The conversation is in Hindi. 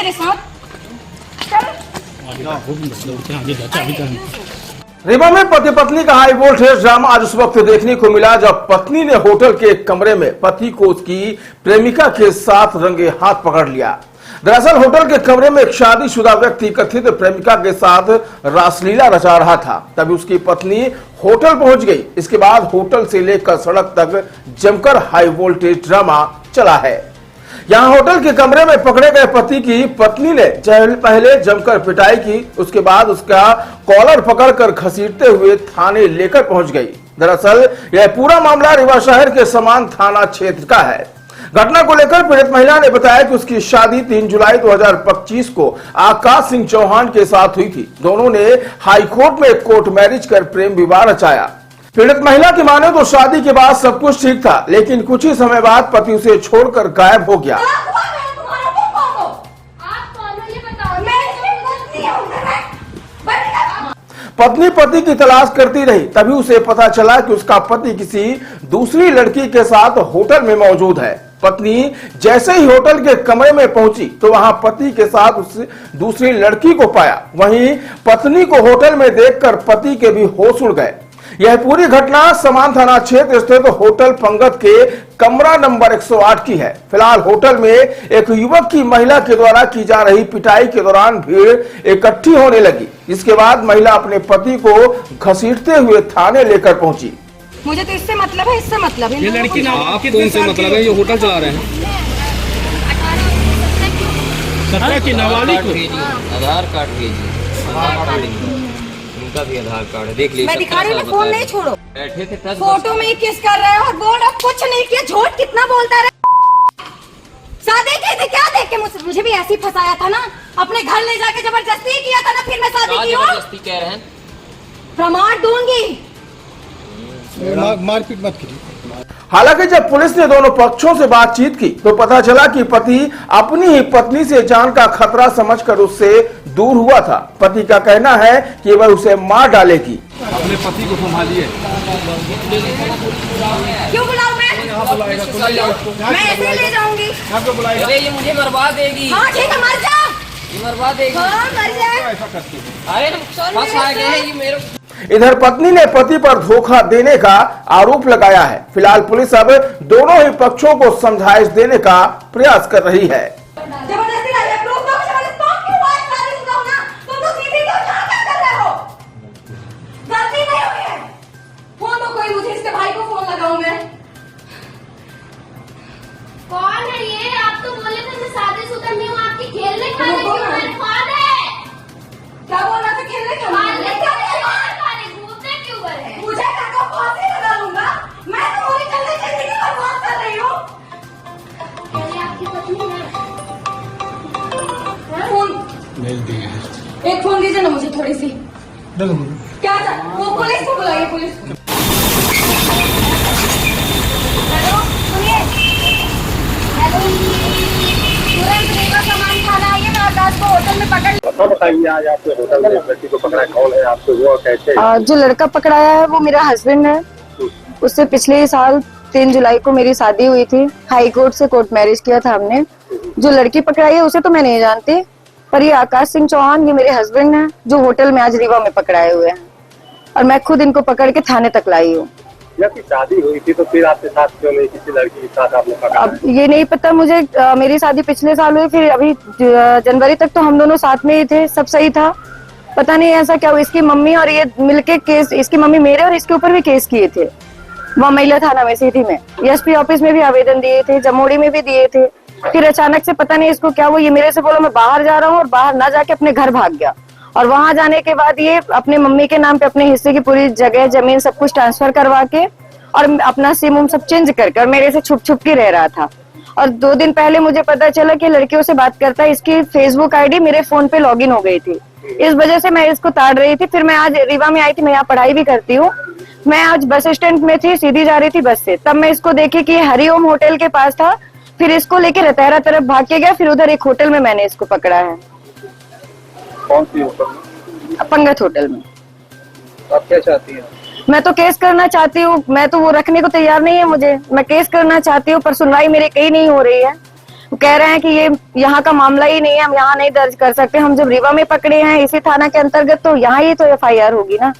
मेरे साथ। चल। रीवा में पति पत्नी का हाई वोल्टेज ड्रामा आज उस वक्त देखने को मिला जब पत्नी ने होटल के एक कमरे में पति को उसकी प्रेमिका के साथ रंगे हाथ पकड़ लिया। दरअसल होटल के कमरे में एक शादीशुदा व्यक्ति कथित प्रेमिका के साथ रासलीला रचा रहा था। तभी उसकी पत्नी होटल पहुंच गई। इसके बाद होटल से लेकर सड़क तक जमकर हाई वोल्टेज ड्रामा चला है। यहाँ होटल के कमरे में पकड़े गए पति की पत्नी ने पहले जमकर पिटाई की, उसके बाद उसका कॉलर पकड़कर घसीटते हुए थाने लेकर पहुंच गई। दरअसल यह पूरा मामला रीवा शहर के समान थाना क्षेत्र का है। घटना को लेकर पीड़ित महिला ने बताया कि उसकी शादी 3 जुलाई 2025 को आकाश सिंह चौहान के साथ हुई थी। दोनों ने हाईकोर्ट में कोर्ट मैरिज कर प्रेम विवाह रचाया। पीड़ित महिला की माने तो शादी के बाद सब कुछ ठीक था, लेकिन कुछ ही समय बाद पति उसे छोड़कर गायब हो गया। पत्नी पति की तलाश करती रही, तभी उसे पता चला कि उसका पति किसी दूसरी लड़की के साथ होटल में मौजूद है। पत्नी जैसे ही होटल के कमरे में पहुंची तो वहां पति के साथ उस दूसरी लड़की को पाया। वहीं पत्नी को होटल में देखकर पति के भी होश उड़ गए। यह पूरी घटना समान थाना क्षेत्र स्थित होटल पंगत के कमरा नंबर 108 की है। फिलहाल होटल में एक युवक की महिला के द्वारा की जा रही पिटाई के दौरान भीड़ इकट्ठी होने लगी। इसके बाद महिला अपने पति को घसीटते हुए थाने लेकर पहुंची। मुझे तो इससे मतलब है, इससे मतलब है। ये लड़की ना आपकी कौन से मतलब है? ये होटल चला रहे हैं। 17 की नाबालिग को आधार कार्ड भेजिए, उनका भी आधार कार्ड है, देख लीजिए। मैं दिखा रही हूँ, फोन नहीं छोड़ो। बैठे थे तब फोटो में ही किस कर रहे हो और बोल रहे हो कुछ नहीं किया। झूठ कितना बोलता रहे। शादी की थी क्या देख के मुझे भी ऐसे ही फंसाया था ना। अपने घर ले जाके जबरदस्ती किया था ना, फिर मैं शादी की हूँ। जबरदस्ती कह रहे हैं, प्रमाण दूंगी। मारपीट मत कीजिए। हालांकि जब पुलिस ने दोनों पक्षों से बातचीत की तो पता चला कि पति अपनी ही पत्नी से जान का खतरा समझकर उससे दूर हुआ था। पति का कहना है कि वह उसे मार डालेगी। अपने पति को संभालिए। क्यों बुलाऊं मैं? मैं ऐसे ही ले जाऊंगी। अरे ये मुझे मरवा देगी। हाँ ठीक है, मर जा। ये मरवा देगी। हाँ मर जा। अरे फंस आ गए हैं ये मेरे। इधर पत्नी ने पति पर धोखा देने का आरोप लगाया है। फिलहाल पुलिस अब दोनों ही पक्षों को समझाइश देने का प्रयास कर रही है। जबरदस्ती ला रहे हो, प्रूफ दो, जबरदस्ती तुम क्यों बात कर रही हो ना? तुम तो सीधी तो क्या कर रहे हो? गलती नहीं हुई है। फोन दो कोई, मुझे इसके भाई को फोन लगाऊं मैं। कौन है ये? आप तो बोले थे मैं शादीशुदा नहीं हूँ, आपकी खेलने खाने की उम्र। कौन है? क्या बोल रहा था? खेलने क्यों? खाने खाने घूमने की उम्र है। मुझे टका फांसी लगा लूंगा। मैं तुम्हारी चलने जिंदगी बर्बाद कर रही हूँ। ये आपकी पत्नी है। फोन एक फोन दीजिए ना मुझे थोड़ी सी। क्या था? वो पुलिस को बुलाइए, पुलिस को। हेलो सुनिए। हेलो तुरंत रीवा सामान खाना आइए। मैं आकाश को होटल में पकड़। बताइए, आज आपके होटल में व्यक्ति को पकड़ा, कौन है? आपको वो कैसे? जो लड़का पकड़ाया है वो मेरा हस्बैंड है। उससे पिछले साल 3 जुलाई को मेरी शादी हुई थी। हाई कोर्ट से कोर्ट मैरिज किया था हमने। जो लड़की पकड़ाई है उसे तो मैं नहीं जानती, पर ये आकाश सिंह चौहान ये मेरे हस्बैंड हैं जो होटल में आज रीवा में पकड़ाए हुए हैं, और मैं खुद इनको पकड़ के थाने तक लाई हूँ। जब शादी हुई थी तो फिर आपके साथ क्यों नहीं, किसी लड़की के साथ आपने पकड़ा? अब ये नहीं पता मुझे। मेरी शादी पिछले साल हुई, फिर अभी जनवरी तक तो हम दोनों साथ में ही थे, सब सही था। पता नहीं ऐसा क्या हुआ। इसकी मम्मी और ये मिलके केस, इसकी मम्मी मेरे और इसके ऊपर भी केस किए थे वहाँ महिला थाना में, सिटी में। एसपी ऑफिस में भी आवेदन दिए थे, जमोड़ी में भी दिए थे। फिर अचानक से पता नहीं इसको क्या हुआ, ये मेरे से बोला मैं बाहर जा रहा हूँ, और बाहर ना जाके अपने घर भाग गया। और वहां जाने के बाद ये अपने मम्मी के नाम पे अपने हिस्से की पूरी जगह जमीन सब कुछ ट्रांसफर करवा के और अपना सिम उम सब चेंज कर मेरे से छुप छुप के रह रहा था। और 2 दिन पहले मुझे पता चला कि लड़कियों से बात करता है, इसकी फेसबुक आईडी मेरे फोन पे लॉगिन हो गई थी। इस वजह से मैं इसको ताड़ रही थी। फिर मैं आज रीवा में आई थी, मैं यहाँ पढ़ाई भी करती हूँ। मैं आज बस स्टैंड में थी, सीधी जा रही थी बस से, तब मैं इसको देखी कि हरिओम होटल के पास था। फिर इसको लेके रतैरा तरफ भाग के गया। फिर उधर एक होटल में मैंने इसको पकड़ा है। कौन सी होटल? पंगत होटल में। आप क्या चाहती हैं? मैं तो केस करना चाहती हूँ। मैं तो वो रखने को तैयार नहीं है मुझे। मैं केस करना चाहती हूँ, पर सुनवाई मेरे कहीं नहीं हो रही है। कह रहे हैं कि ये यहाँ का मामला ही नहीं है, हम यहाँ नहीं दर्ज कर सकते। हम जब रीवा में पकड़े हैं इसी थाना के अंतर्गत, तो यहाँ ही तो FIR होगी ना।